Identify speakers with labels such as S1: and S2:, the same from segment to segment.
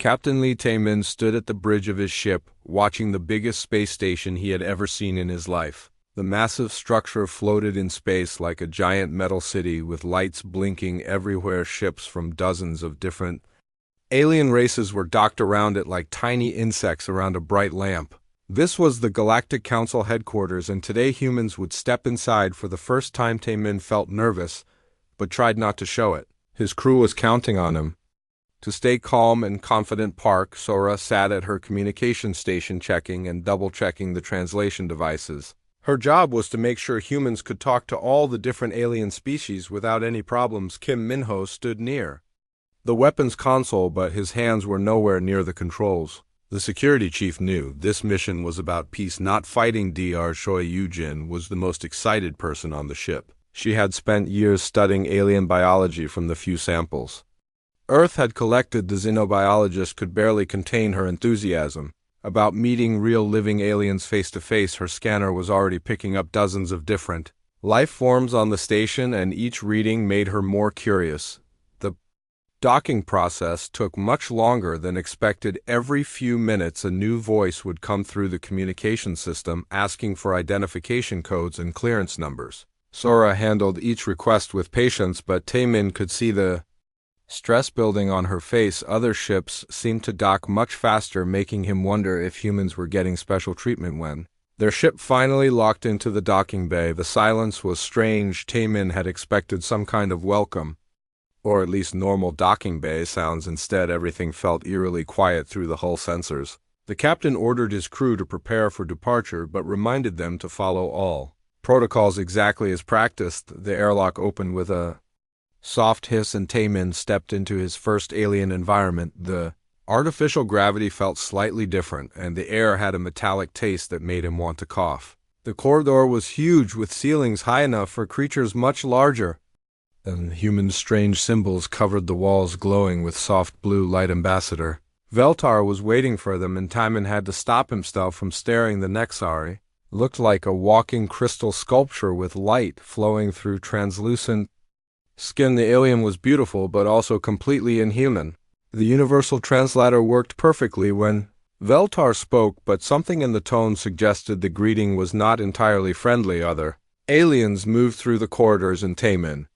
S1: Captain Lee Tae-min stood at the bridge of his ship, watching the biggest space station he had ever seen in his life. The massive structure floated in space like a giant metal city with lights blinking everywhere. Ships from dozens of different alien races were docked around it like tiny insects around a bright lamp. This was the Galactic Council headquarters, and today humans would step inside for the first time. Tae-min felt nervous, but tried not to show it. His crew was counting on him. To stay calm and confident, Park Sora sat at her communication station checking and double-checking the translation devices. Her job was to make sure humans could talk to all the different alien species without any problems. Kim Minho stood near the weapons console, but his hands were nowhere near the controls. The security chief knew this mission was about peace, not fighting. Dr. Choi Yoo-jin was the most excited person on the ship. She had spent years studying alien biology from the few samples Earth had collected. The xenobiologist could barely contain her enthusiasm. About meeting real living aliens face to face, her scanner was already picking up dozens of different life forms on the station, and each reading made her more curious. The docking process took much longer than expected. Every few minutes a new voice would come through the communication system asking for identification codes and clearance numbers. Sora handled each request with patience, but Tae-min could see the stress building on her face. Other ships seemed to dock much faster, making him wonder if humans were getting special treatment. When their ship finally locked into the docking bay, the silence was strange. Tae-min had expected some kind of welcome, or at least normal docking bay sounds. Instead, everything felt eerily quiet through the hull sensors. The captain ordered his crew to prepare for departure, but reminded them to follow all protocols exactly as practiced. The airlock opened with a soft hiss, and Tae-min stepped into his first alien environment. The artificial gravity felt slightly different, and the air had a metallic taste that made him want to cough. The corridor was huge, with ceilings high enough for creatures much larger than humans. Strange symbols covered the walls, glowing with soft blue light. Ambassador Veltar was waiting for them, and Tae-min had to stop himself from staring. The Nexari looked like a walking crystal sculpture with light flowing through translucent skin. The alien was beautiful, but also completely inhuman. The universal translator worked perfectly when Veltar spoke, but something in the tone suggested the greeting was not entirely friendly. Other aliens moved through the corridors, and Tae-min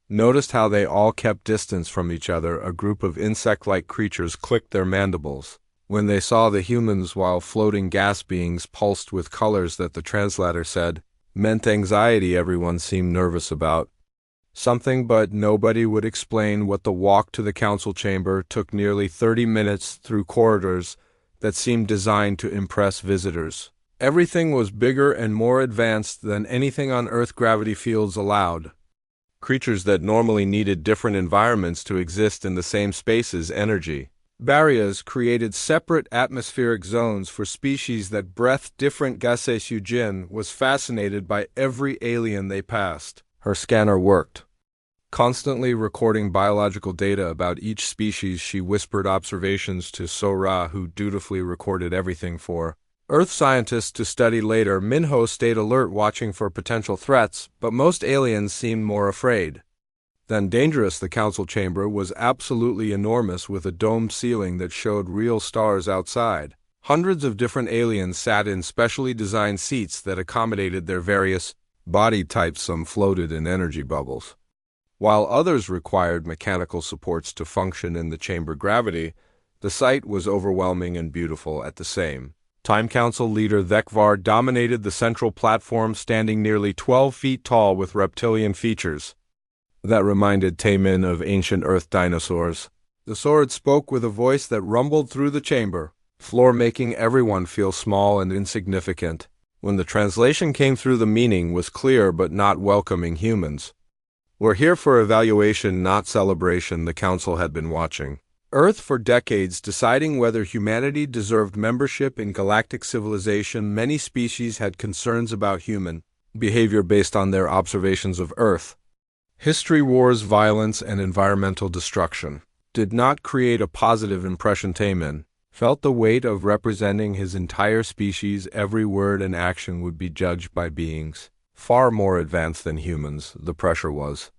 S1: noticed how they all kept distance from each other. A group of insect-like creatures clicked their mandibles when they saw the humans, while floating gas beings pulsed with colors that the translator said meant anxiety. Everyone seemed nervous about something, but nobody would explain what. The walk to the council chamber took nearly 30 minutes through corridors that seemed designed to impress visitors. Everything was bigger and more advanced than anything on Earth. Gravity fields allowed creatures that normally needed different environments to exist in the same spaces. Energy barriers created separate atmospheric zones for species that breathed different gases. Yoo-jin was fascinated by every alien they passed. Her scanner worked, constantly recording biological data about each species. She whispered observations to Sora, who dutifully recorded everything for Earth scientists to study later. Minho stayed alert, watching for potential threats, but most aliens seemed more afraid than dangerous. The council chamber was absolutely enormous, with a domed ceiling that showed real stars outside. Hundreds of different aliens sat in specially designed seats that accommodated their various body types. Some floated in energy bubbles, while others required mechanical supports to function in the chamber gravity. The sight was overwhelming and beautiful at the same time. Council leader Thekvar dominated the central platform, standing nearly 12 feet tall with reptilian features that reminded Tae-min of ancient Earth dinosaurs. The sword spoke with a voice that rumbled through the chamber floor, making everyone feel small and insignificant. When the translation came through, the meaning was clear but not welcoming. Humans were here for evaluation, not celebration. The council had been watching Earth for decades, deciding whether humanity deserved membership in galactic civilization. Many species had concerns about human behavior based on their observations of Earth. History, wars, violence, and environmental destruction did not create a positive impression. Tae-min felt the weight of representing his entire species. Every word and action would be judged by beings far more advanced than humans. The pressure was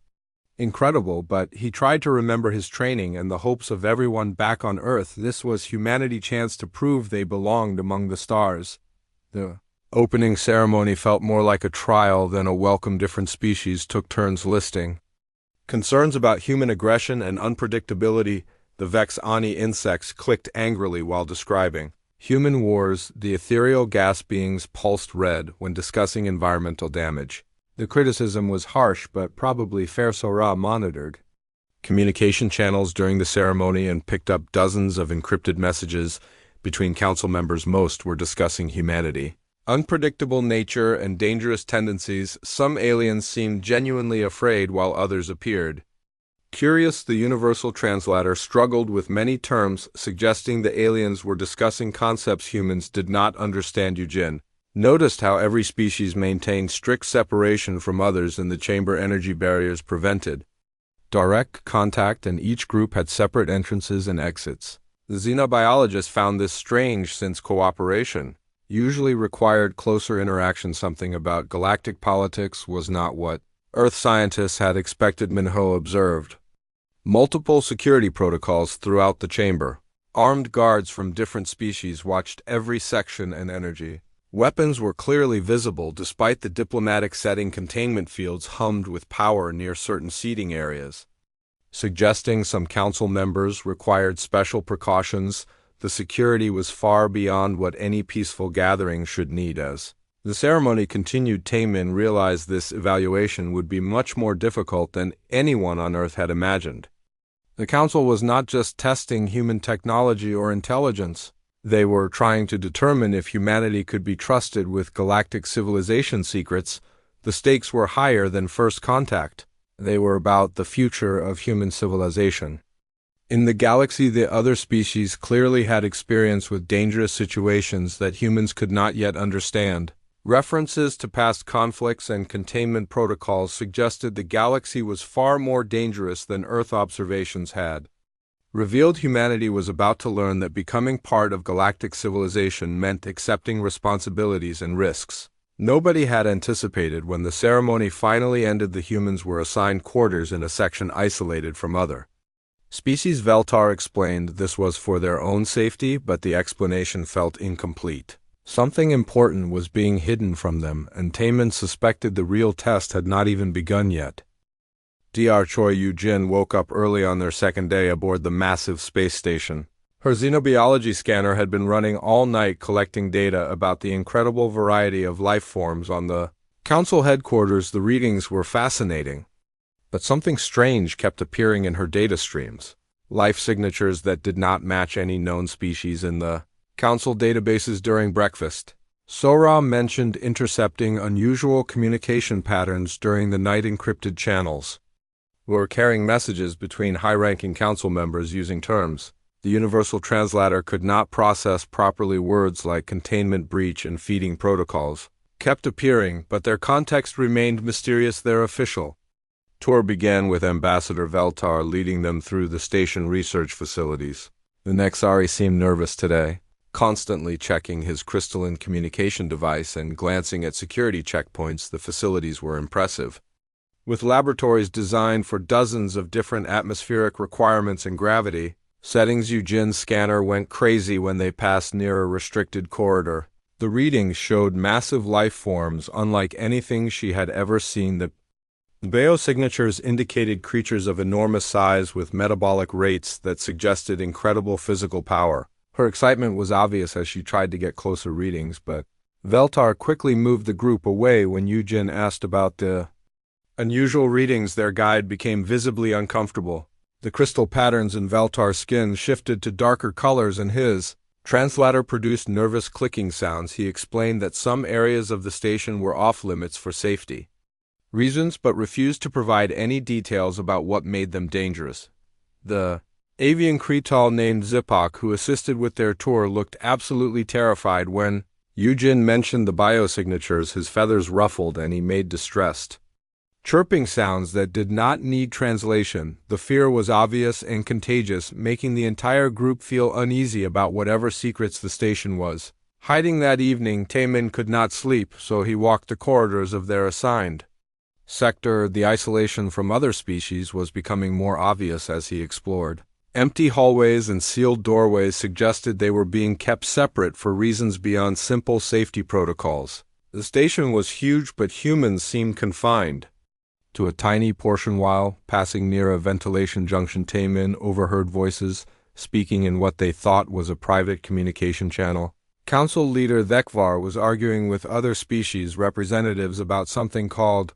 S1: incredible, but he tried to remember his training and the hopes of everyone back on Earth. This was humanity's chance to prove they belonged among the stars. The opening ceremony felt more like a trial than a welcome. Different species took turns listing concerns about human aggression and unpredictability. The Vex Ani insects clicked angrily while describing human wars. The ethereal gas beings pulsed red when discussing environmental damage. The criticism was harsh but probably fair. Sora monitored communication channels during the ceremony and picked up dozens of encrypted messages between council members. Most were discussing humanity, unpredictable nature, and dangerous tendencies. Some aliens seemed genuinely afraid while others appeared curious. The universal translator struggled with many terms, suggesting the aliens were discussing concepts humans did not understand. Eugene noticed how every species maintained strict separation from others in the chamber. Energy barriers prevented direct contact, and each group had separate entrances and exits. The xenobiologist found this strange since cooperation usually required closer interaction. Something about galactic politics was not what Earth scientists had expected. Minho observed multiple security protocols throughout the chamber. Armed guards from different species watched every section, and energy weapons were clearly visible despite the diplomatic setting. Containment fields hummed with power near certain seating areas, suggesting some council members required special precautions. The security was far beyond what any peaceful gathering should need. As the ceremony continued, Taemin realized this evaluation would be much more difficult than anyone on Earth had imagined. The council was not just testing human technology or intelligence. They were trying to determine if humanity could be trusted with galactic civilization secrets. The stakes were higher than first contact. They were about the future of human civilization. In the galaxy, the other species clearly had experience with dangerous situations that humans could not yet understand. References to past conflicts and containment protocols suggested the galaxy was far more dangerous than Earth observations had revealed. Humanity was about to learn that becoming part of galactic civilization meant accepting responsibilities and risks nobody had anticipated. When the ceremony finally ended, the humans were assigned quarters in a section isolated from other species. Veltar explained this was for their own safety, but the explanation felt incomplete. Something important was being hidden from them, and Taemin suspected the real test had not even begun yet. Dr. Choi Yu-jin woke up early on their second day aboard the massive space station. Her xenobiology scanner had been running all night, collecting data about the incredible variety of life forms on the council headquarters. The readings were fascinating, but something strange kept appearing in her data streams. Life signatures that did not match any known species in the council databases. During breakfast, Sora mentioned intercepting unusual communication patterns during the night. Encrypted channels were carrying messages between high-ranking council members using terms the universal translator could not process properly. Words like containment breach and feeding protocols kept appearing, but their context remained mysterious. Their official tour began with Ambassador Veltar leading them through the station research facilities. The Nexari seemed nervous today, constantly checking his crystalline communication device and glancing at security checkpoints. The facilities were impressive, with laboratories designed for dozens of different atmospheric requirements and gravity settings. Eugene's scanner went crazy when they passed near a restricted corridor. The readings showed massive life forms unlike anything she had ever seen. The biosignatures indicated creatures of enormous size with metabolic rates that suggested incredible physical power. Her excitement was obvious as she tried to get closer readings, but Veltar quickly moved the group away when Eugene asked about the unusual readings. Their guide became visibly uncomfortable. The crystal patterns in Veltar's skin shifted to darker colors, and his translator produced nervous clicking sounds. He explained that some areas of the station were off-limits for safety reasons, but refused to provide any details about what made them dangerous. The avian cretal named Zipak, who assisted with their tour, looked absolutely terrified when Eugene mentioned the biosignatures. His feathers ruffled and he made distressed chirping sounds that did not need translation. The fear was obvious and contagious, making the entire group feel uneasy about whatever secrets the station was hiding. That evening, Taemin could not sleep, so he walked the corridors of their assigned sector, the isolation from other species was becoming more obvious as he explored. Empty hallways and sealed doorways suggested they were being kept separate for reasons beyond simple safety protocols. The station was huge, but humans seemed confined to a tiny portion. While passing near a ventilation junction, Taemin overheard voices speaking in what they thought was a private communication channel. Council leader Thekvar was arguing with other species representatives about something called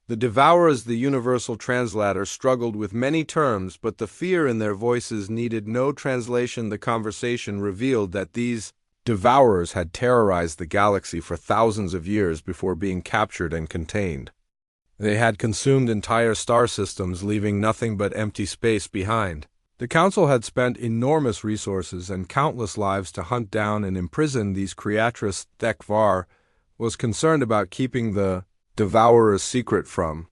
S1: the Devourers. The universal translator struggled with many terms, but the fear in their voices needed no translation. The conversation revealed that these Devourers had terrorized the galaxy for thousands of years before being captured and contained. They had consumed entire star systems, leaving nothing but empty space behind. The Council had spent enormous resources and countless lives to hunt down and imprison these creatures. Thekvar was concerned about keeping the Devourers secret from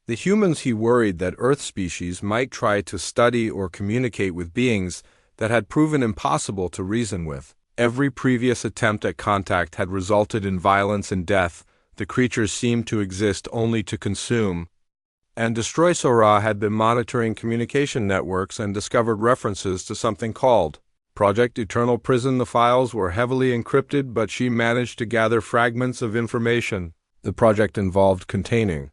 S1: the humans. He worried that Earth species might try to study or communicate with beings that had proven impossible to reason with. Every previous attempt at contact had resulted in violence and death. The creatures seemed to exist only to consume and destroy. Sora had been monitoring communication networks and discovered references to something called Project Eternal Prison. The files were heavily encrypted, but she managed to gather fragments of information. The project involved containing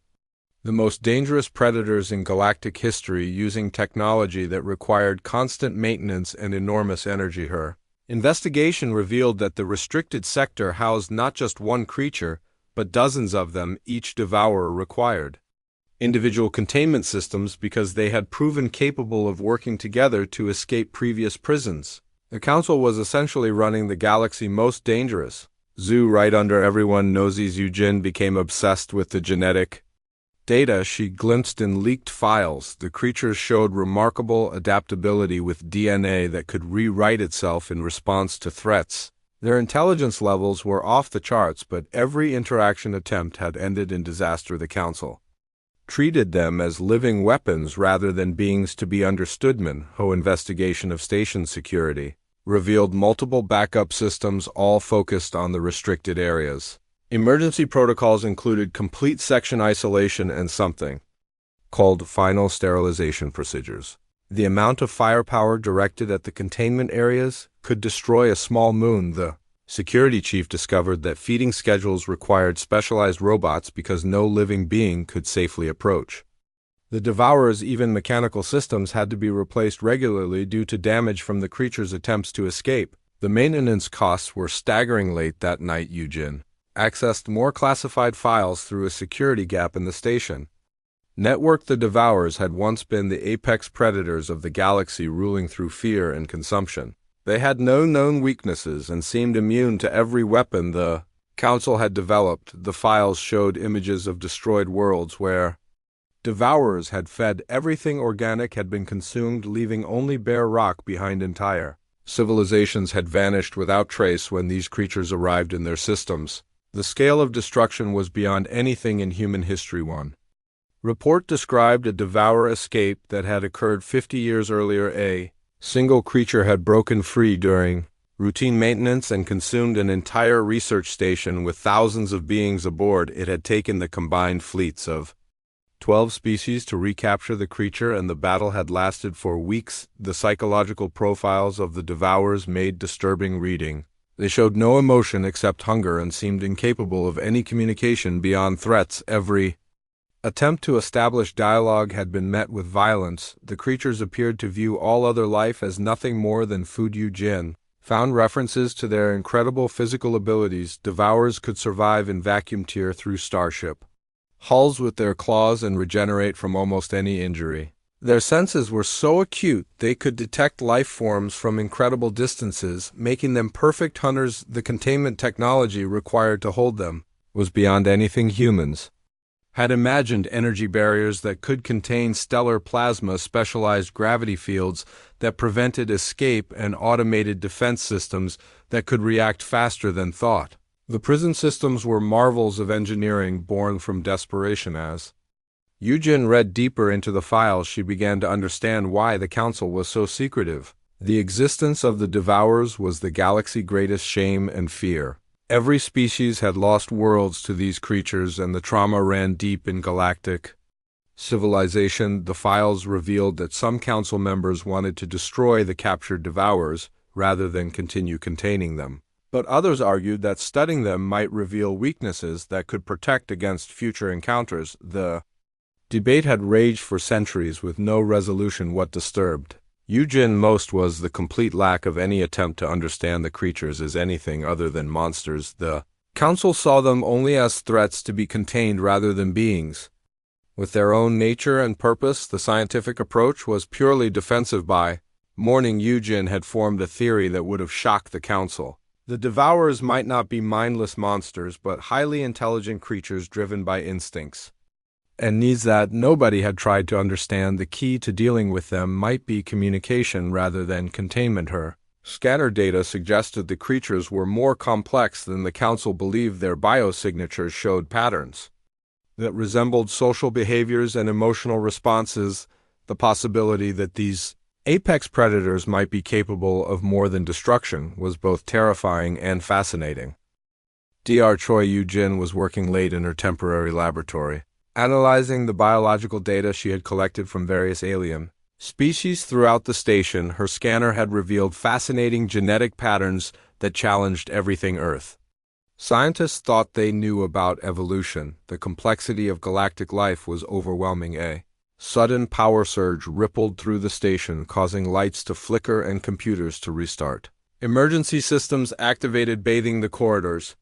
S1: the most dangerous predators in galactic history using technology that required constant maintenance and enormous energy. Her investigation revealed that the restricted sector housed not just one creature, but dozens of them. Each devourer required individual containment systems because they had proven capable of working together to escape previous prisons. The Council was essentially running the galaxy's most dangerous zoo right under everyone noses. Yujin became obsessed with the genetic data she glimpsed in leaked files. The creatures showed remarkable adaptability with DNA that could rewrite itself in response to threats. Their intelligence levels were off the charts, but every interaction attempt had ended in disaster. The Council treated them as living weapons rather than beings to be understood. Minho investigation of station security revealed multiple backup systems, all focused on the restricted areas. Emergency protocols included complete section isolation and something called final sterilization procedures. The amount of firepower directed at the containment areas could destroy a small moon. The security chief discovered that feeding schedules required specialized robots because no living being could safely approach the Devourers. Even mechanical systems had to be replaced regularly due to damage from the creature's attempts to escape. The maintenance costs were staggering. Late that night, Yujin accessed more classified files through a security gap in the station network. The Devourers had once been the apex predators of the galaxy, ruling through fear and consumption. They had no known weaknesses and seemed immune to every weapon the Council had developed. The files showed images of destroyed worlds where Devourers had fed. Everything organic had been consumed, leaving only bare rock behind. Entire civilizations had vanished without trace when these creatures arrived in their systems. The scale of destruction was beyond anything in human history. One report described a devourer escape that had occurred 50 years earlier. A single creature had broken free during routine maintenance and consumed an entire research station with thousands of beings aboard. It had taken the combined fleets of 12 species to recapture the creature, and the battle had lasted for weeks. The psychological profiles of the Devourers made disturbing reading. They showed no emotion except hunger and seemed incapable of any communication beyond threats. Every attempt to establish dialogue had been met with violence. The creatures appeared to view all other life as nothing more than food. Yujin found references to their incredible physical abilities. Devourers could survive in vacuum tier through starship hulls with their claws and regenerate from almost any injury. Their senses were so acute they could detect life forms from incredible distances, making them perfect hunters. The containment technology required to hold them was beyond anything humans had imagined. Energy barriers that could contain stellar plasma, specialized gravity fields that prevented escape, and automated defense systems that could react faster than thought. The prison systems were marvels of engineering born from desperation. As Yujin read deeper into the files, she began to understand why the Council was so secretive. The existence of the Devourers was the galaxy's greatest shame and fear. Every species had lost worlds to these creatures, and the trauma ran deep in Galactic civilization. The files revealed that some council members wanted to destroy the captured devourers rather than continue containing them. But others argued that studying them might reveal weaknesses that could protect against future encounters. The debate had raged for centuries with no resolution. What disturbed Eugene most was the complete lack of any attempt to understand the creatures as anything other than monsters. The council saw them only as threats to be contained rather than beings with their own nature and purpose. The scientific approach was purely defensive. By morning, Eugene had formed a theory that would have shocked the council. The devourers might not be mindless monsters, but highly intelligent creatures driven by instincts and needs that nobody had tried to understand. The key to dealing with them might be communication rather than containment. Her scanner data suggested the creatures were more complex than the council believed. Their biosignatures showed patterns that resembled social behaviors and emotional responses. The possibility that these apex predators might be capable of more than destruction was both terrifying and fascinating. Dr. Choi Eugene was working late in her temporary laboratory, analyzing the biological data she had collected from various alien species throughout the station. Her scanner had revealed fascinating genetic patterns that challenged everything Earth. Scientists thought they knew about evolution. The complexity of galactic life was overwhelming. A sudden power surge rippled through the station, causing lights to flicker and computers to restart. Emergency systems activated, bathing the corridors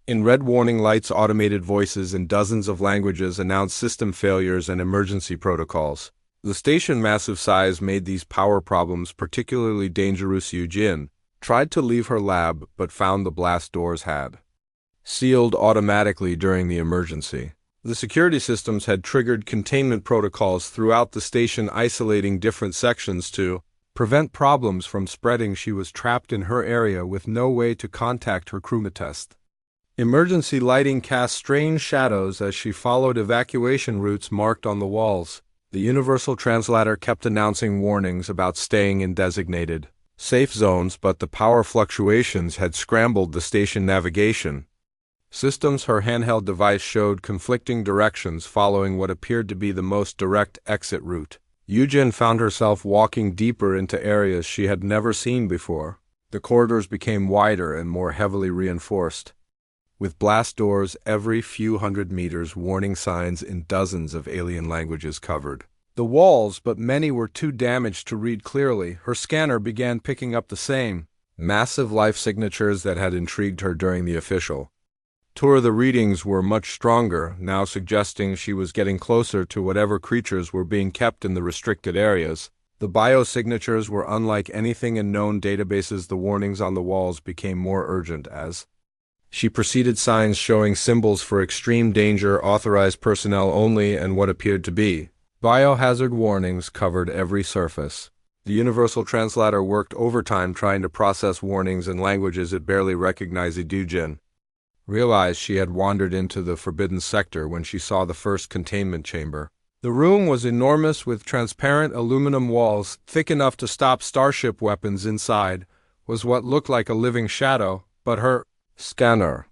S1: in red. Warning lights, automated voices in dozens of languages announced system failures and emergency protocols. The station's massive size made these power problems particularly dangerous. Eugene tried to leave her lab, but found the blast doors had sealed automatically during the emergency. The security systems had triggered containment protocols throughout the station, isolating different sections to prevent problems from spreading. She was trapped in her area with no way to contact her crewmate. Emergency lighting cast strange shadows as she followed evacuation routes marked on the walls. The universal translator kept announcing warnings about staying in designated safe zones, but the power fluctuations had scrambled the station navigation systems. Her handheld device showed conflicting directions, following what appeared to be the most direct exit route. Eugene found herself walking deeper into areas she had never seen before. The corridors became wider and more heavily reinforced, with blast doors every few hundred meters. Warning signs in dozens of alien languages covered the walls, but many were too damaged to read clearly. Her scanner began picking up the same massive life signatures that had intrigued her during the official tour. The readings were much stronger, now suggesting she was getting closer to whatever creatures were being kept in the restricted areas. The biosignatures were unlike anything in known databases. The warnings on the walls became more urgent as she proceeded, signs showing symbols for extreme danger, authorized personnel only, and what appeared to be biohazard warnings covered every surface. The universal translator worked overtime trying to process warnings in languages it barely recognized. Eugene realized she had wandered into the forbidden sector when she saw the first containment chamber. The room was enormous, with transparent aluminum walls thick enough to stop starship weapons. Inside was what looked like a living shadow, but her scanner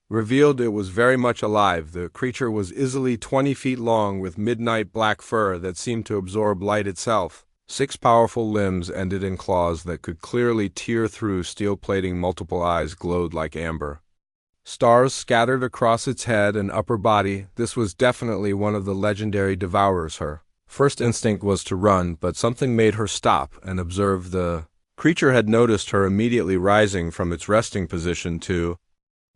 S1: revealed it was very much alive. The creature was easily 20 feet long, with midnight black fur that seemed to absorb light itself. 6 powerful limbs ended in claws that could clearly tear through steel plating. Multiple eyes glowed like amber stars scattered across its head and upper body. This was definitely one of the legendary devourers. Her first instinct was to run, but something made her stop and observe. The creature had noticed her, immediately rising from its resting position to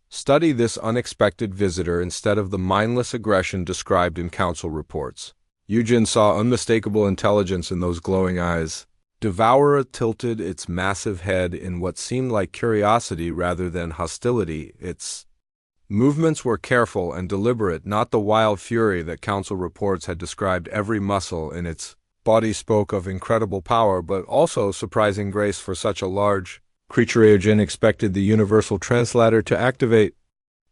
S1: study this unexpected visitor instead of the mindless aggression described in council reports. Eugene saw unmistakable intelligence in those glowing eyes. Devourer tilted its massive head in what seemed like curiosity rather than hostility. Its movements were careful and deliberate, not the wild fury that council reports had described. Every muscle in its body spoke of incredible power, but also surprising grace for such a large creature. Eugene expected the universal translator to activate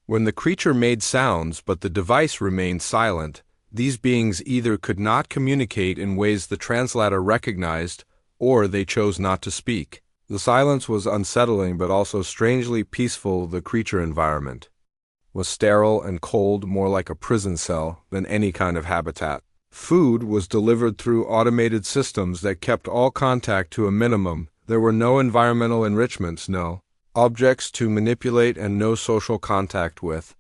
S1: when the creature made sounds, but the device remained silent. These beings either could not communicate in ways the translator recognized, or they chose not to speak. The silence was unsettling but also strangely peaceful. The creature environment was sterile and cold, more like a prison cell than any kind of habitat. Food was delivered through automated systems that kept all contact to a minimum. There were no environmental enrichments, no objects to manipulate, and no social contact with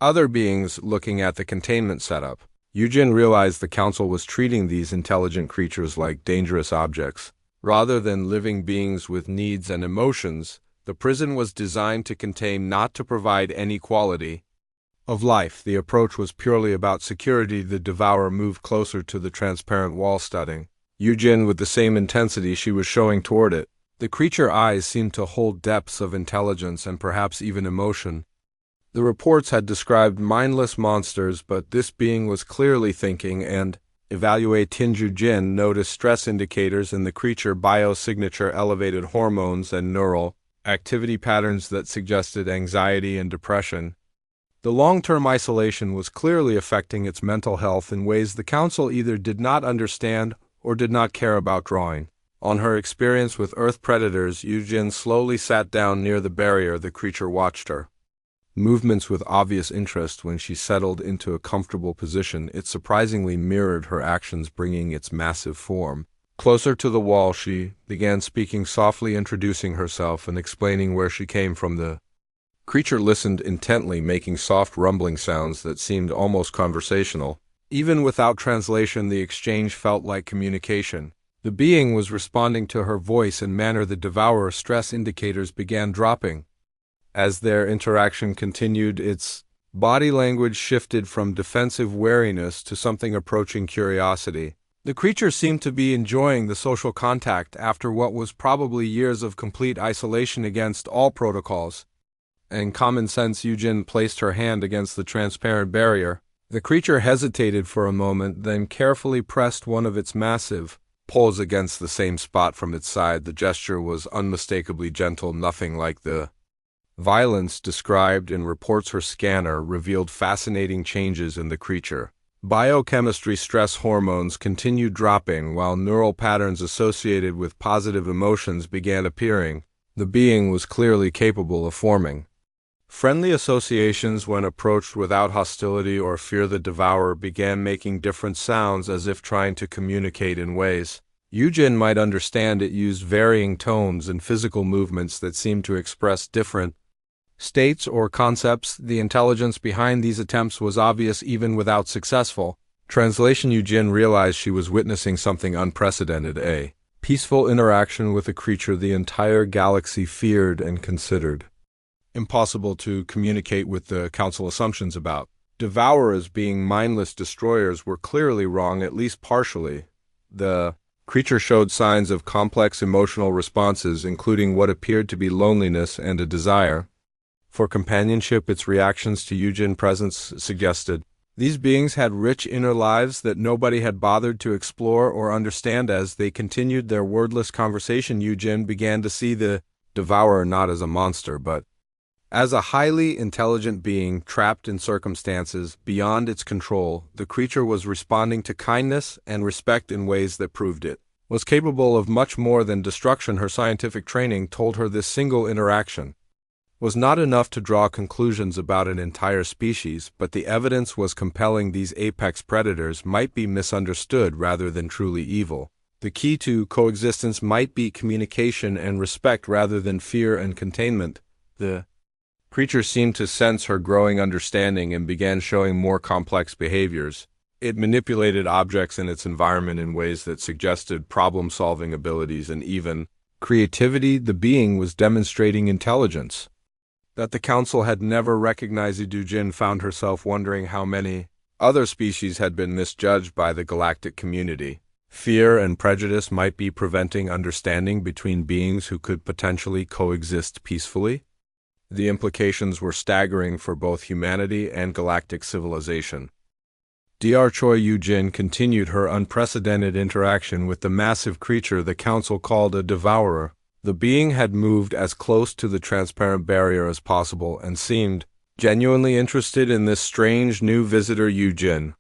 S1: other beings. Looking at the containment setup, Eugen realized the council was treating these intelligent creatures like dangerous objects, rather than living beings with needs and emotions. The prison was designed to contain, not to provide any quality of life. The approach was purely about security. The devourer moved closer to the transparent wall, studying Eugen with the same intensity she was showing toward it. The creature eyes seemed to hold depths of intelligence and perhaps even emotion. The reports had described mindless monsters, but this being was clearly thinking and evaluating. Eugen noticed stress indicators in the creature biosignature, elevated hormones, and neural activity patterns that suggested anxiety and depression. The long-term isolation was clearly affecting its mental health in ways the council either did not understand or did not care about. Drawing on her experience with Earth predators, Eugen slowly sat down near the barrier. The creature watched her movements with obvious interest. When she settled into a comfortable position, it surprisingly mirrored her actions, bringing its massive form closer to the wall. She began speaking softly, introducing herself and explaining where she came from. The creature listened intently, making soft rumbling sounds that seemed almost conversational. Even without translation, the exchange felt like communication. The being was responding to her voice and manner. The devourer's stress indicators began dropping. As their interaction continued, its body language shifted from defensive wariness to something approaching curiosity. The creature seemed to be enjoying the social contact after what was probably years of complete isolation against all protocols and common sense. Eugen placed her hand against the transparent barrier. The creature hesitated for a moment, then carefully pressed one of its massive paws against the same spot from its side. The gesture was unmistakably gentle, nothing like the violence described in reports. Her scanner revealed fascinating changes in the creature. Biochemistry, stress hormones continued dropping, while neural patterns associated with positive emotions began appearing. The being was clearly capable of forming friendly associations when approached without hostility or fear. The devourer began making different sounds, as if trying to communicate in ways Eugen might understand. It used varying tones and physical movements that seemed to express different states or concepts. The intelligence behind these attempts was obvious even without successful translation. Eugen realized she was witnessing something unprecedented, a peaceful interaction with a creature the entire galaxy feared and considered impossible to communicate with. The council assumptions about devourers being mindless destroyers were clearly wrong, at least partially. The creature showed signs of complex emotional responses, including what appeared to be loneliness and a desire for companionship. Its reactions to Eugen's presence suggested these beings had rich inner lives that nobody had bothered to explore or understand. As they continued their wordless conversation, Eugen began to see the devourer not as a monster, but as a highly intelligent being trapped in circumstances beyond its control. The creature was responding to kindness and respect in ways that proved it was capable of much more than destruction. Her scientific training told her this single interaction was not enough to draw conclusions about an entire species, but the evidence was compelling. These apex predators might be misunderstood rather than truly evil. The key to coexistence might be communication and respect rather than fear and containment. The creature seemed to sense her growing understanding and began showing more complex behaviors. It manipulated objects in its environment in ways that suggested problem-solving abilities and even creativity. The being was demonstrating intelligence that the council had never recognized. Eugen found herself wondering how many other species had been misjudged by the galactic community. Fear and prejudice might be preventing understanding between beings who could potentially coexist peacefully. The implications were staggering for both humanity and galactic civilization. Dr. Choi. Eugen continued her unprecedented interaction with the massive creature the council called a devourer. The being had moved as close to the transparent barrier as possible and seemed genuinely interested in this strange new visitor. Eugen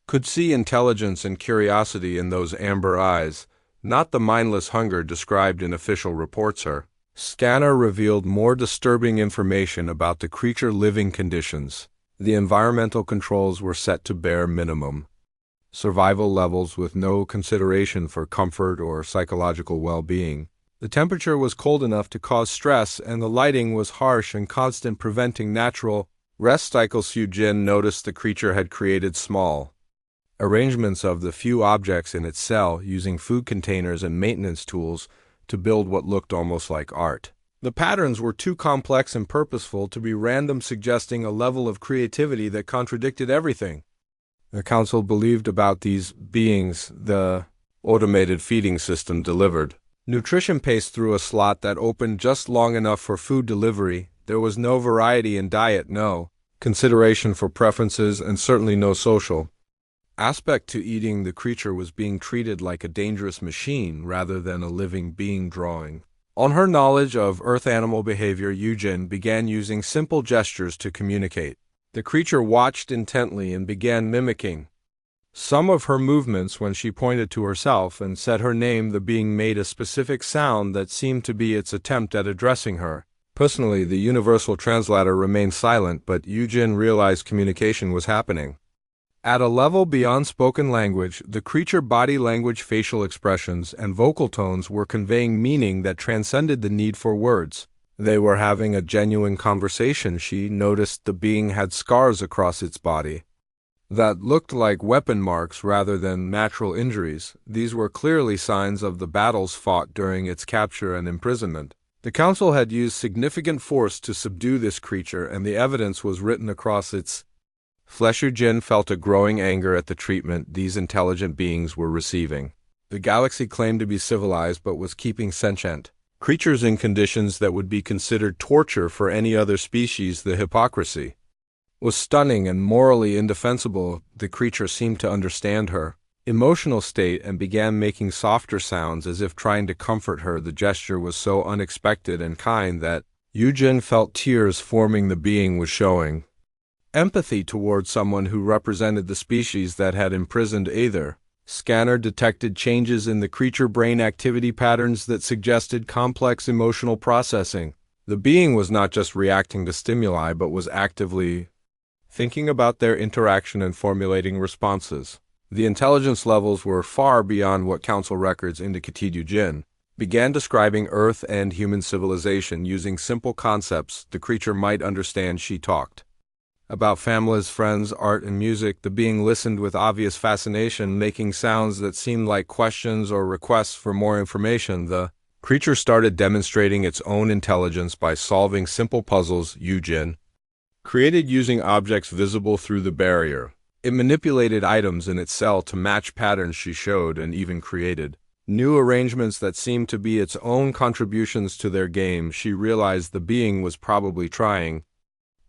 S1: could see intelligence and curiosity in those amber eyes. not the mindless hunger described in official reports. Her scanner revealed more disturbing information about the creature's living conditions. The environmental controls were set to bare minimum survival levels with no consideration for comfort or psychological well-being. The temperature was cold enough to cause stress, and the lighting was harsh and constant, preventing natural rest cycles. Yujin noticed the creature had created small arrangements of the few objects in its cell, using food containers and maintenance tools to build what looked almost like art. The patterns were too complex and purposeful to be random, suggesting a level of creativity that contradicted everything the council believed about these beings. The automated feeding system delivered nutrition paste through a slot that opened just long enough for food delivery. There was no variety in diet, no consideration for preferences, and certainly no social aspect to eating. The creature was being treated like a dangerous machine rather than a living being. Drawing on her knowledge of Earth animal behavior, Yujin began using simple gestures to communicate. The creature watched intently and began mimicking some of her movements. When she pointed to herself and said her name, the being made a specific sound that seemed to be its attempt at addressing her. Personally, the universal translator remained silent, but Yujin realized communication was happening at a level beyond spoken language. The creature body language, facial expressions, and vocal tones were conveying meaning that transcended the need for words. They were having a genuine conversation. She noticed the being had scars across its body that looked like weapon marks rather than natural injuries. These were clearly signs of the battles fought during its capture and imprisonment. The council had used significant force to subdue this creature, and the evidence was written across its flesh. Yujin felt a growing anger at the treatment these intelligent beings were receiving. The galaxy claimed to be civilized but was keeping sentient creatures in conditions that would be considered torture for any other species. The hypocrisy was stunning and morally indefensible. The creature seemed to understand her emotional state and began making softer sounds as if trying to comfort her. The gesture was so unexpected and kind that Yujin felt tears forming. The being was showing empathy towards someone who represented the species that had imprisoned either. Scanner detected changes in the creature brain activity patterns that suggested complex emotional processing. The being was not just reacting to stimuli, but was actively thinking about their interaction and formulating responses. The intelligence levels were far beyond what council records indicated. Yujin began describing Earth and human civilization using simple concepts the creature might understand. She talked about families, friends, art, and music. The being listened with obvious fascination, making sounds that seemed like questions or requests for more information. The creature started demonstrating its own intelligence by solving simple puzzles Yujin created using objects visible through the barrier. It manipulated items in its cell to match patterns she showed, and even created new arrangements that seemed to be its own contributions to their game. She realized the being was probably trying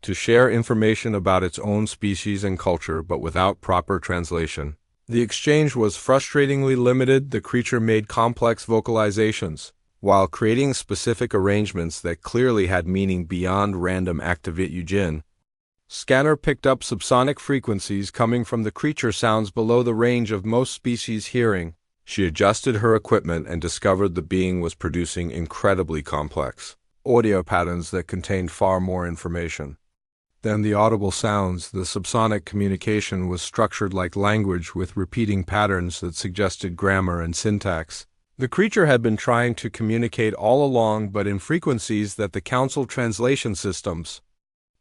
S1: to share information about its own species and culture, but without proper translation. The exchange was frustratingly limited. The creature made complex vocalizations while creating specific arrangements that clearly had meaning beyond random activity. Yujin scanner picked up subsonic frequencies coming from the creature, sounds below the range of most species hearing. She adjusted her equipment and discovered the being was producing incredibly complex audio patterns that contained far more information than the audible sounds. The subsonic communication was structured like language, with repeating patterns that suggested grammar and syntax. The creature had been trying to communicate all along, but in frequencies that the council translation systems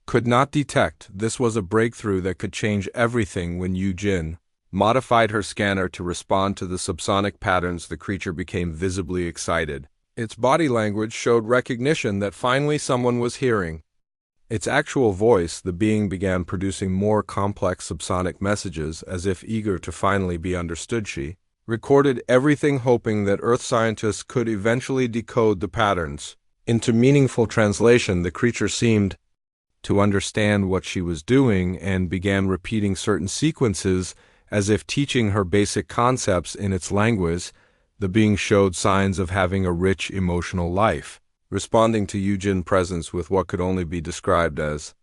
S1: could not detect. This was a breakthrough that could change everything. When Yujin modified her scanner to respond to the subsonic patterns, the creature became visibly excited. Its body language showed recognition that finally someone was hearing its actual voice. The being began producing more complex subsonic messages, as if eager to finally be understood. She recorded everything, hoping that Earth scientists could eventually decode the patterns into meaningful translation. The creature seemed to understand what she was doing and began repeating certain sequences as if teaching her basic concepts in its language. The being showed signs of having a rich emotional life, responding to Yujin's presence with what could only be described as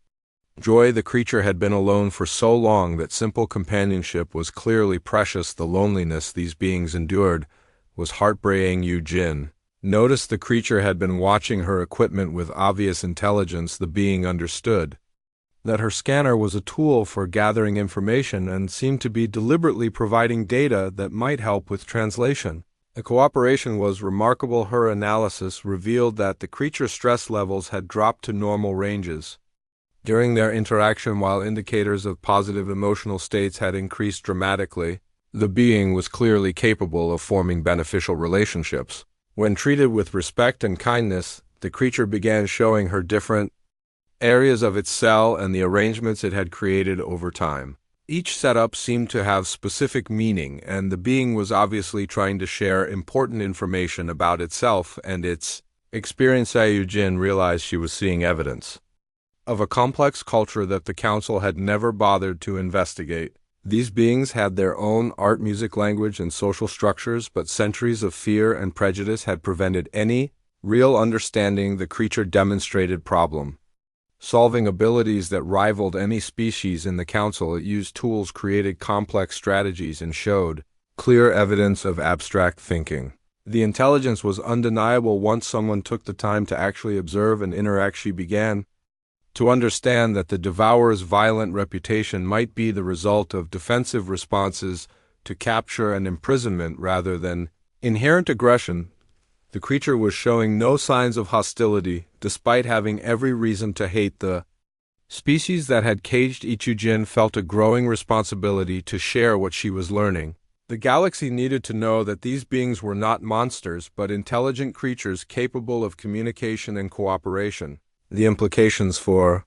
S1: joy. The creature had been alone for so long that simple companionship was clearly precious. The loneliness these beings endured was heartbreaking. Yujin noticed the creature had been watching her equipment with obvious intelligence. The being understood that her scanner was a tool for gathering information and seemed to be deliberately providing data that might help with translation. The cooperation was remarkable. Her analysis revealed that the creature's stress levels had dropped to normal ranges during their interaction, while indicators of positive emotional states had increased dramatically. The being was clearly capable of forming beneficial relationships. When treated with respect and kindness, the creature began showing her different areas of its cell and the arrangements it had created over time. Each setup seemed to have specific meaning, and the being was obviously trying to share important information about itself and its experience. Yujin realized she was seeing evidence of a complex culture that the council had never bothered to investigate. These beings had their own art, music, language, and social structures, but centuries of fear and prejudice had prevented any real understanding. The creature demonstrated problem-solving abilities that rivaled any species in the council. It used tools, created complex strategies, and showed clear evidence of abstract thinking. The intelligence was undeniable once someone took the time to actually observe and interact. She began to understand that the Devourer's violent reputation might be the result of defensive responses to capture and imprisonment rather than inherent aggression. The creature was showing no signs of hostility, despite having every reason to hate the species that had caged Ichujin. Felt a growing responsibility to share what she was learning. The galaxy needed to know that these beings were not monsters, but intelligent creatures capable of communication and cooperation. The implications for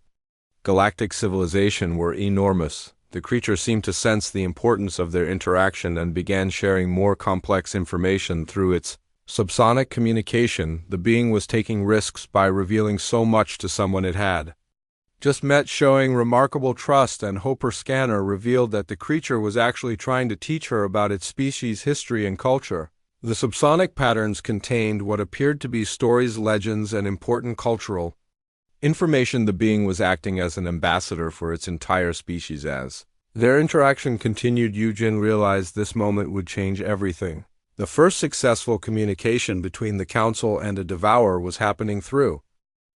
S1: galactic civilization were enormous. The creature seemed to sense the importance of their interaction and began sharing more complex information through its subsonic communication. The being was taking risks by revealing so much to someone it had just met, showing remarkable trust and hope. Her scanner revealed that the creature was actually trying to teach her about its species' history and culture. The subsonic patterns contained what appeared to be stories, legends, and important cultural information. The being was acting as an ambassador for its entire species. As their interaction continued, Yujin realized this moment would change everything. The first successful communication between the council and a devourer was happening through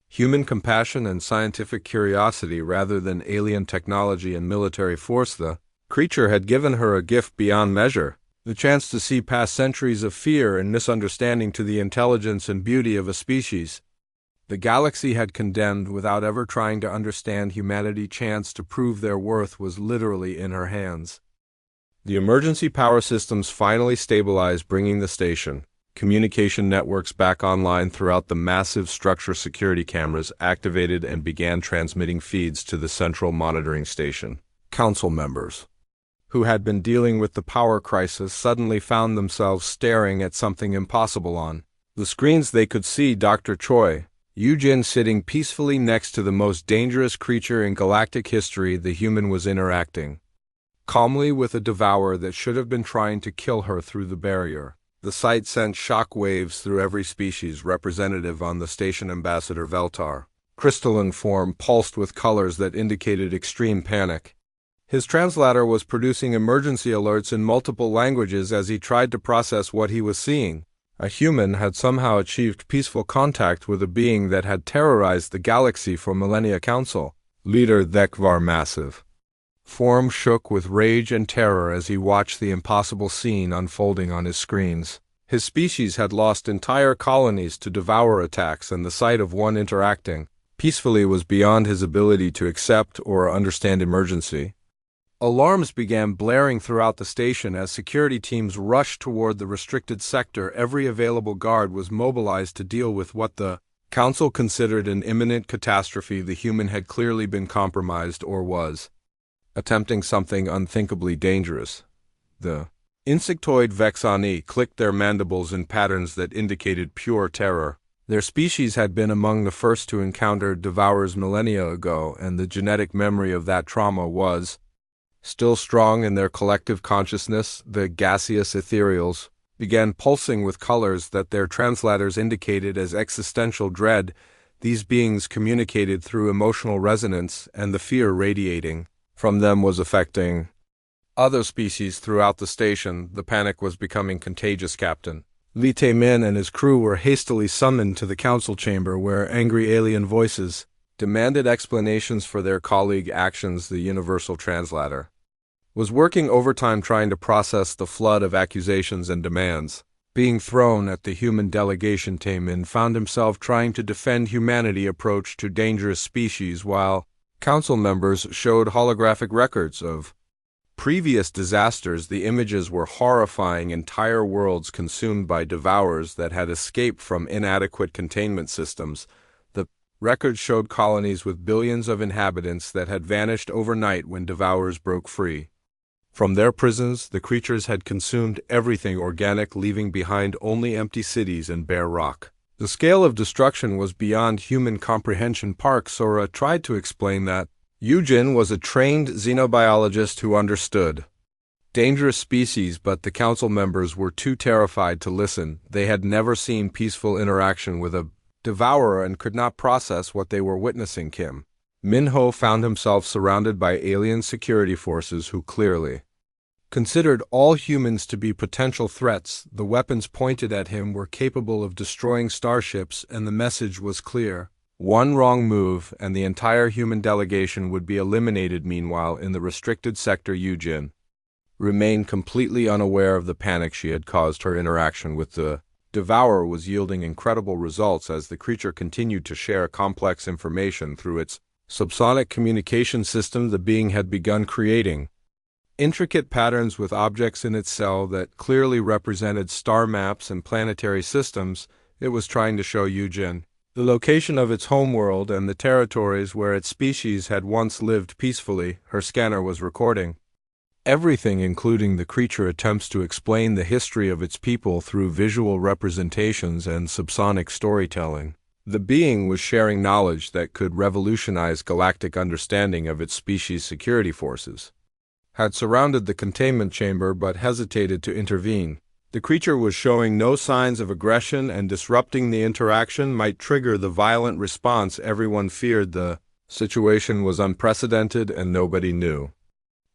S1: human compassion and scientific curiosity rather than alien technology and military force. The creature had given her a gift beyond measure, the chance to see past centuries of fear and misunderstanding to the intelligence and beauty of a species the galaxy had condemned without ever trying to understand humanity. Chance to prove their worth was literally in her hands. The emergency power systems finally stabilized, bringing the station communication networks back online throughout the massive structure. Security cameras activated and began transmitting feeds to the central monitoring station. Council members who had been dealing with the power crisis suddenly found themselves staring at something impossible on the screens. They could see Dr. Choi Yujin sitting peacefully next to the most dangerous creature in galactic history. The human was interacting calmly with a devourer that should have been trying to kill her through the barrier. The sight sent shock waves through every species representative on the station. Ambassador Veltar, crystalline form, pulsed with colors that indicated extreme panic. His translator was producing emergency alerts in multiple languages as he tried to process what he was seeing. A human had somehow achieved peaceful contact with a being that had terrorized the galaxy for millennia. Council leader Thekvar, massive form, shook with rage and terror as he watched the impossible scene unfolding on his screens. His species had lost entire colonies to devourer attacks, and the sight of one interacting peacefully was beyond his ability to accept or understand. Emergency alarms began blaring throughout the station as security teams rushed toward the restricted sector. Every available guard was mobilized to deal with what the council considered an imminent catastrophe. The human had clearly been compromised or was attempting something unthinkably dangerous. The insectoid Vexani clicked their mandibles in patterns that indicated pure terror. Their species had been among the first to encounter devourers millennia ago, and the genetic memory of that trauma was still strong in their collective consciousness. The gaseous ethereals began pulsing with colors that their translators indicated as existential dread. These beings communicated through emotional resonance, and the fear radiating from them was affecting other species throughout the station. The panic was becoming contagious. Captain Li Min and his crew were hastily summoned to the council chamber where angry alien voices demanded explanations for their colleague actions. The universal translator was working overtime trying to process the flood of accusations and demands being thrown at the human delegation. Min found himself trying to defend humanity's approach to dangerous species while council members showed holographic records of previous disasters. The images were horrifying, entire worlds consumed by devourers that had escaped from inadequate containment systems. The records showed colonies with billions of inhabitants that had vanished overnight when devourers broke free. From their prisons, the creatures had consumed everything organic, leaving behind only empty cities and bare rock. The scale of destruction was beyond human comprehension. Park Sora tried to explain that Yujin was a trained xenobiologist who understood dangerous species, but the council members were too terrified to listen. They had never seen peaceful interaction with a devourer and could not process what they were witnessing. Minho found himself surrounded by alien security forces who clearly considered all humans to be potential threats. The weapons pointed at him were capable of destroying starships, and the message was clear. One wrong move, and the entire human delegation would be eliminated. Meanwhile, in the restricted sector, Yujin remained completely unaware of the panic she had caused. Her interaction with the devourer was yielding incredible results as the creature continued to share complex information through its subsonic communication system. The being had begun creating intricate patterns with objects in its cell that clearly represented star maps and planetary systems. It was trying to show Yujin the location of its homeworld and the territories where its species had once lived peacefully. Her scanner was recording everything, including the creature attempts to explain the history of its people through visual representations and subsonic storytelling. The being was sharing knowledge that could revolutionize galactic understanding of its species. Security forces had surrounded the containment chamber but hesitated to intervene. The creature was showing no signs of aggression, and disrupting the interaction might trigger the violent response everyone feared. The situation was unprecedented and nobody knew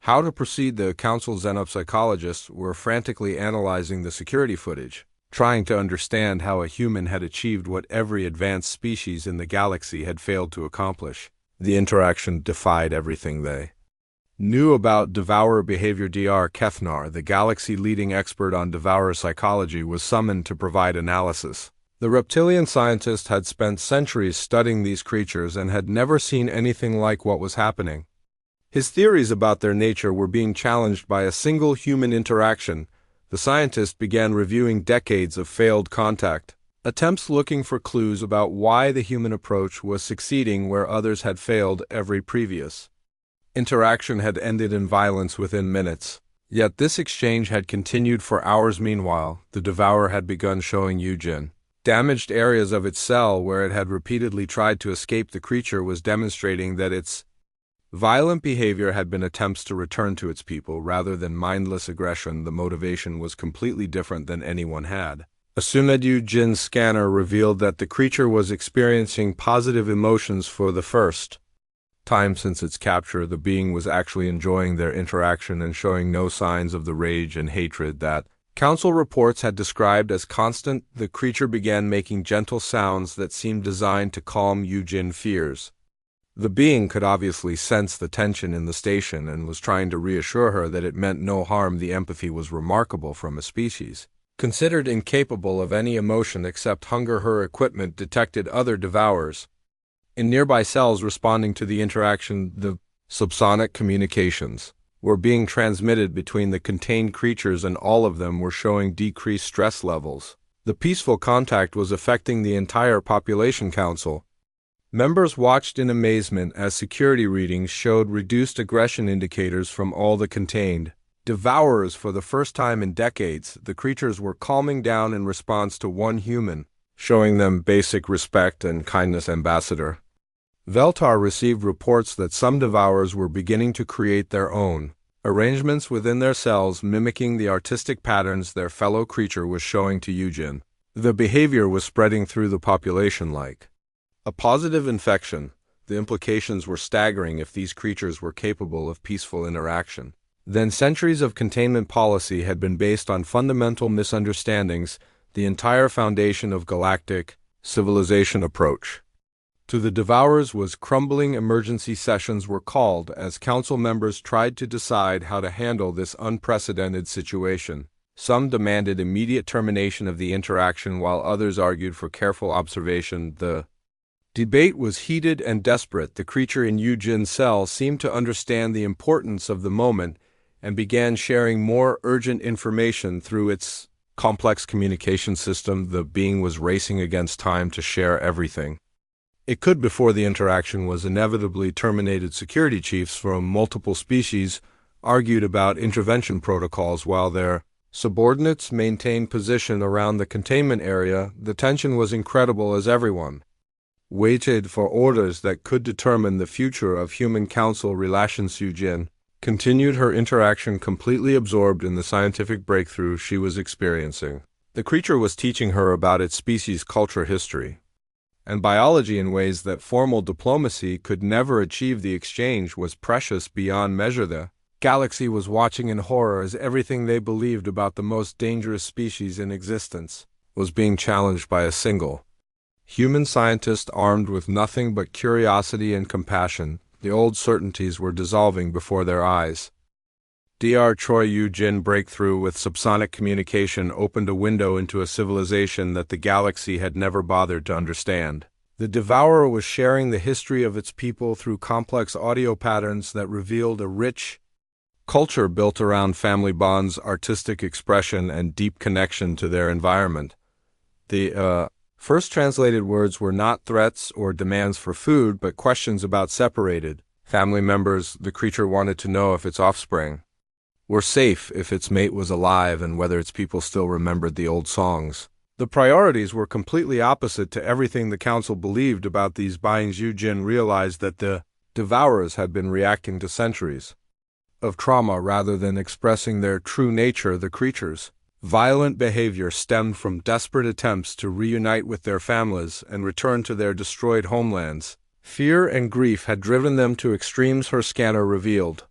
S1: how to proceed. The council xenopsychologists were frantically analyzing the security footage, trying to understand how a human had achieved what every advanced species in the galaxy had failed to accomplish. The interaction defied everything they knew about devourer behavior. Dr. Kethnar, the galaxy-leading expert on devourer psychology, was summoned to provide analysis. The reptilian scientist had spent centuries studying these creatures and had never seen anything like what was happening. His theories about their nature were being challenged by a single human interaction. The scientist began reviewing decades of failed contact attempts, looking for clues about why the human approach was succeeding where others had failed. Every previous interaction had ended in violence within minutes. Yet this exchange had continued for hours. Meanwhile, the devourer had begun showing Yujin damaged areas of its cell where it had repeatedly tried to escape. The creature was demonstrating that its violent behavior had been attempts to return to its people rather than mindless aggression. The motivation was completely different than anyone had assumed. Yujin's scanner revealed that the creature was experiencing positive emotions for the first time since its capture. The being was actually enjoying their interaction and showing no signs of the rage and hatred that council reports had described as constant. The creature began making gentle sounds that seemed designed to calm Yujin's fears. The being could obviously sense the tension in the station and was trying to reassure her that it meant no harm. The empathy was remarkable from a species considered incapable of any emotion except hunger. Her equipment detected other devourers in nearby cells responding to the interaction. The subsonic communications were being transmitted between the contained creatures, and all of them were showing decreased stress levels. The peaceful contact was affecting the entire population. Council members watched in amazement as security readings showed reduced aggression indicators from all the contained devourers. For the first time in decades, the creatures were calming down in response to one human, showing them basic respect and kindness. Ambassador Veltar received reports that some devourers were beginning to create their own arrangements within their cells, mimicking the artistic patterns their fellow creature was showing to Yujin. The behavior was spreading through the population like a positive infection. The implications were staggering. If these creatures were capable of peaceful interaction, then centuries of containment policy had been based on fundamental misunderstandings. the entire foundation of galactic civilization approach. To the Devourers was crumbling. Emergency sessions were called as council members tried to decide how to handle this unprecedented situation. Some demanded immediate termination of the interaction while others argued for careful observation. The debate was heated and desperate. The creature in Yujin's cell seemed to understand the importance of the moment and began sharing more urgent information through its complex communication system. The being was racing against time to share everything it could before the interaction was inevitably terminated. Security chiefs from multiple species argued about intervention protocols while their subordinates maintained position around the containment area. The tension was incredible as everyone waited for orders that could determine the future of human council relations. Yujin continued her interaction, completely absorbed in the scientific breakthrough she was experiencing. The creature was teaching her about its species' culture, history, and biology in ways that formal diplomacy could never achieve. The exchange was precious beyond measure. The galaxy was watching in horror as everything they believed about the most dangerous species in existence was being challenged by a single human scientist armed with nothing but curiosity and compassion. The old certainties were dissolving before their eyes. Dr. Choi Yujin breakthrough with subsonic communication opened a window into a civilization that the galaxy had never bothered to understand. The Devourer was sharing the history of its people through complex audio patterns that revealed a rich culture built around family bonds, artistic expression, and deep connection to their environment. The first translated words were not threats or demands for food, but questions about separated family members. The creature wanted to know if its offspring were safe, if its mate was alive, and whether its people still remembered the old songs. The priorities were completely opposite to everything the council believed about these beings. Yujin realized that the Devourers had been reacting to centuries of trauma rather than expressing their true nature. The creatures' violent behavior stemmed from desperate attempts to reunite with their families and return to their destroyed homelands. Fear and grief had driven them to extremes. Her scanner revealed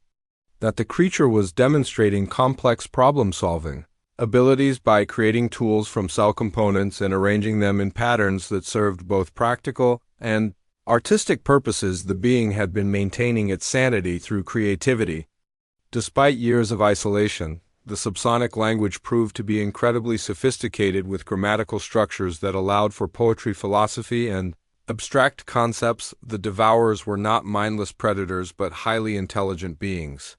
S1: that the creature was demonstrating complex problem-solving abilities by creating tools from cell components and arranging them in patterns that served both practical and artistic purposes. The being had been maintaining its sanity through creativity. Despite years of isolation, the subsonic language proved to be incredibly sophisticated, with grammatical structures that allowed for poetry, philosophy, and abstract concepts. The Devourers were not mindless predators but highly intelligent beings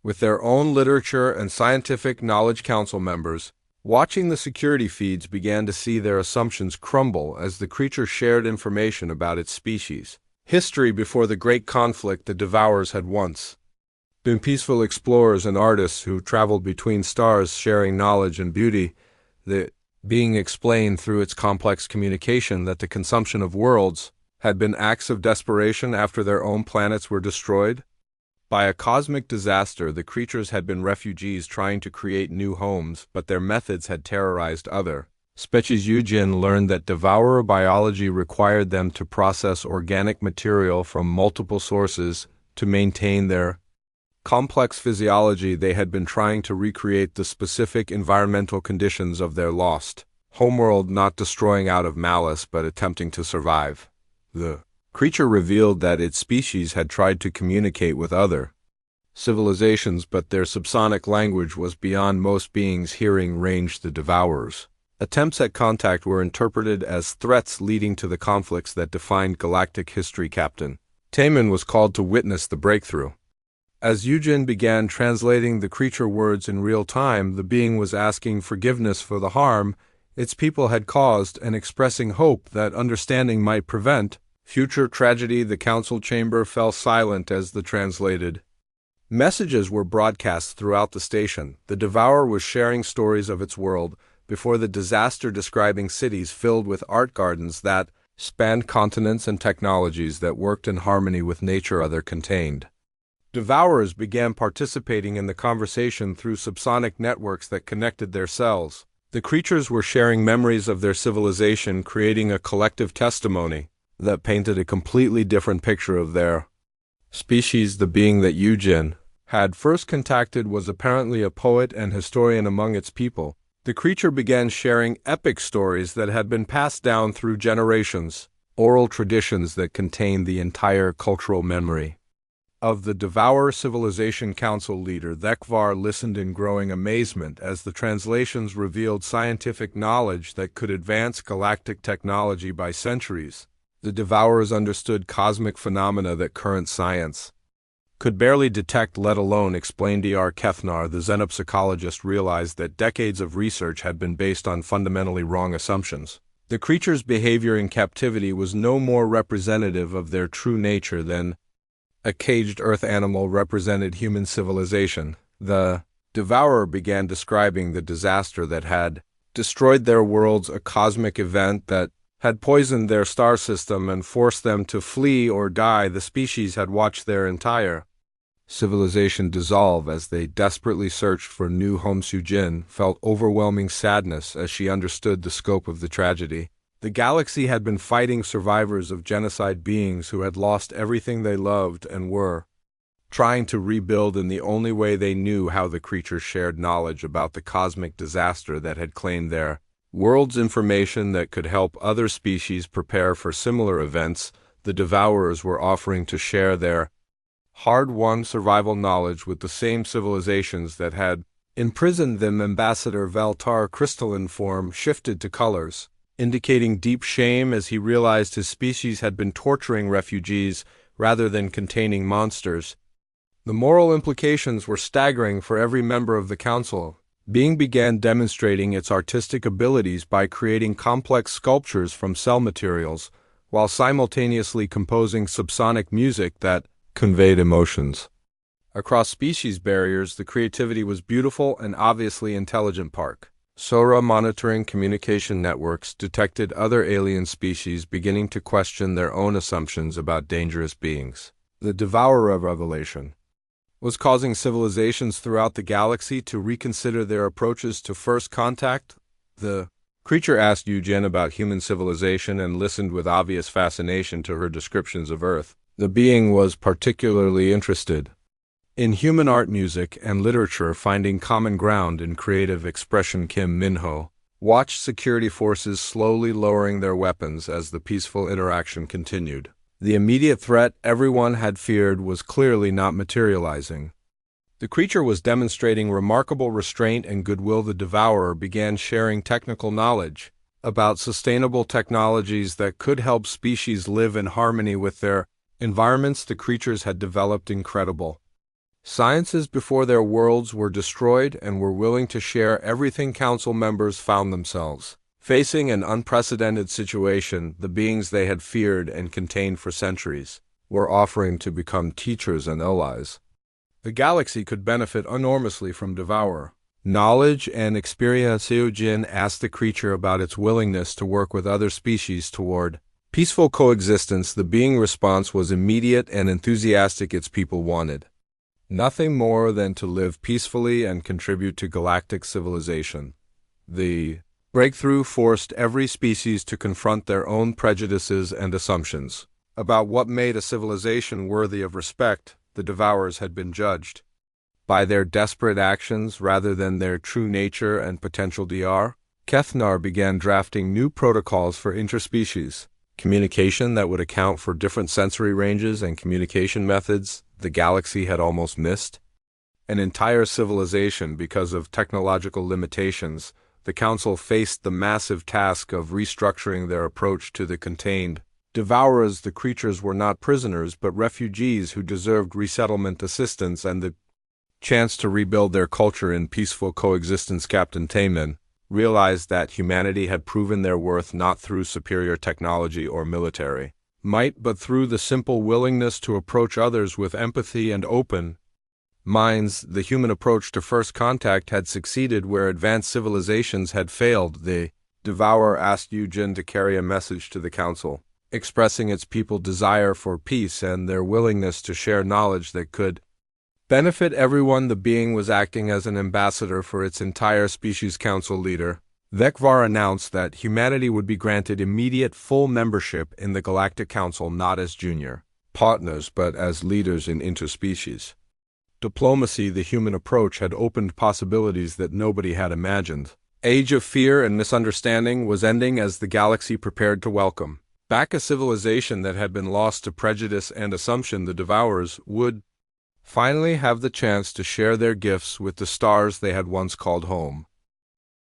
S1: with their own literature and scientific knowledge. Council members, watching the security feeds, began to see their assumptions crumble as the creature shared information about its species' history. Before the Great Conflict, the Devourers had once been peaceful explorers and artists who traveled between stars, sharing knowledge and beauty. The being explained through its complex communication that the consumption of worlds had been acts of desperation after their own planets were destroyed by a cosmic disaster. The creatures had been refugees trying to create new homes, but their methods had terrorized other species. Yujin learned that Devourer biology required them to process organic material from multiple sources to maintain their complex physiology. They had been trying to recreate the specific environmental conditions of their lost homeworld, not destroying out of malice but attempting to survive. The creature revealed that its species had tried to communicate with other civilizations, but their subsonic language was beyond most beings' hearing range. The Devourers' attempts at contact were interpreted as threats, leading to the conflicts that defined galactic history. Captain Taman was called to witness the breakthrough. As Yujin began translating the creature words in real time, the being was asking forgiveness for the harm its people had caused and expressing hope that understanding might prevent future tragedy. The council chamber fell silent as the translated messages were broadcast throughout the station. The Devourer was sharing stories of its world before the disaster, describing cities filled with art gardens that spanned continents and technologies that worked in harmony with nature. Other contained Devourers began participating in the conversation through subsonic networks that connected their cells. The creatures were sharing memories of their civilization, creating a collective testimony that painted a completely different picture of their species. The being that Yujin had first contacted was apparently a poet and historian among its people. The creature began sharing epic stories that had been passed down through generations, oral traditions that contained the entire cultural memory of the Devourer Civilization Council leader. Thekvar listened in growing amazement as the translations revealed scientific knowledge that could advance galactic technology by centuries. The Devourers understood cosmic phenomena that current science could barely detect, let alone explain. Dr. Kethnar, the xenopsychologist, realized that decades of research had been based on fundamentally wrong assumptions. The creature's behavior in captivity was no more representative of their true nature than a caged earth animal represented human civilization. The Devourer began describing the disaster that had destroyed their worlds, a cosmic event that had poisoned their star system and forced them to flee or die. The species had watched their entire civilization dissolve as they desperately searched for new homes. Sujin felt overwhelming sadness as she understood the scope of the tragedy. The galaxy had been fighting survivors of genocide, beings who had lost everything they loved and were trying to rebuild in the only way they knew how. The creatures shared knowledge about the cosmic disaster that had claimed their worlds, information that could help other species prepare for similar events. The Devourers were offering to share their hard-won survival knowledge with the same civilizations that had imprisoned them. Ambassador Valtar, crystalline form, shifted to colors, indicating deep shame as he realized his species had been torturing refugees rather than containing monsters. The moral implications were staggering for every member of the council. Being began demonstrating its artistic abilities by creating complex sculptures from cell materials, while simultaneously composing subsonic music that conveyed emotions. Across species barriers, the creativity was beautiful and obviously intelligent. Park Sora, monitoring communication networks, detected other alien species beginning to question their own assumptions about dangerous beings. The Devourer revelation was causing civilizations throughout the galaxy to reconsider their approaches to first contact. The creature asked Eugen about human civilization and listened with obvious fascination to her descriptions of Earth. The being was particularly interested in human art, music, and literature, finding common ground in creative expression. Kim Minho watched security forces slowly lowering their weapons as the peaceful interaction continued. The immediate threat everyone had feared was clearly not materializing. The creature was demonstrating remarkable restraint and goodwill. The Devourer began sharing technical knowledge about sustainable technologies that could help species live in harmony with their environments. The creatures had developed incredible sciences before their worlds were destroyed and were willing to share everything. Council members found themselves facing an unprecedented situation. The beings they had feared and contained for centuries were offering to become teachers and allies. The galaxy could benefit enormously from Devourer knowledge and experience. Eugene asked the creature about its willingness to work with other species toward peaceful coexistence. The being response was immediate and enthusiastic. Its people wanted nothing more than to live peacefully and contribute to galactic civilization. The breakthrough forced every species to confront their own prejudices and assumptions about what made a civilization worthy of respect. The Devourers had been judged by their desperate actions rather than their true nature and potential. Dr. Kethnar began drafting new protocols for interspecies communication that would account for different sensory ranges and communication methods the galaxy had almost missed an entire civilization because of technological limitations. The Council faced the massive task of restructuring their approach to the contained Devourers. The creatures were not prisoners but refugees who deserved resettlement assistance and the chance to rebuild their culture in peaceful coexistence. Captain Taman realized that humanity had proven their worth not through superior technology or military might, but through the simple willingness to approach others with empathy and open minds. The human approach to first contact had succeeded where advanced civilizations had failed. The Devourer asked Eugen to carry a message to the Council, expressing its people's desire for peace and their willingness to share knowledge that could benefit everyone. The being was acting as an ambassador for its entire species. Council leader Thekvar announced that humanity would be granted immediate full membership in the Galactic Council, not as junior partners but as leaders in interspecies diplomacy. The human approach had opened possibilities that nobody had imagined. age of fear and misunderstanding was ending as the galaxy prepared to welcome back a civilization that had been lost to prejudice and assumption. The Devourers would finally have the chance to share their gifts with the stars they had once called home.